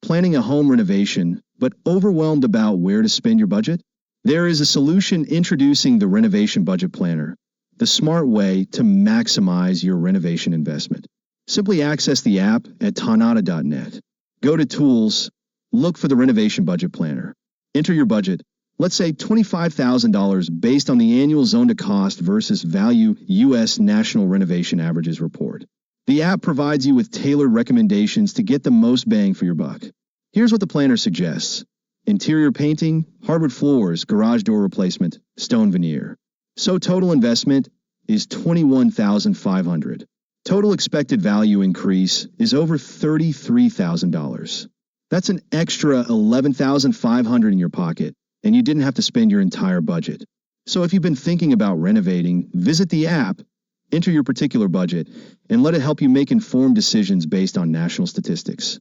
Planning a home renovation, but overwhelmed about where to spend your budget? There is a solution introducing the Renovation Budget Planner, the smart way to maximize your renovation investment. Simply access the app at TANADA-NET. Go to Tools, look for the Renovation Budget Planner. Enter your budget, let's say $25,000 based on the annual zone-to-cost versus value U.S. National Renovation Averages report. The app provides you with tailored recommendations to get the most bang for your buck. Here's what the planner suggests: interior painting, hardwood floors, garage door replacement, stone veneer. So total investment is $21,500. Total expected value increase is over $33,000. That's an extra $11,500 in your pocket, and you didn't have to spend your entire budget. So if you've been thinking about renovating, visit the app, enter your particular budget, and let it help you make informed decisions based on national statistics.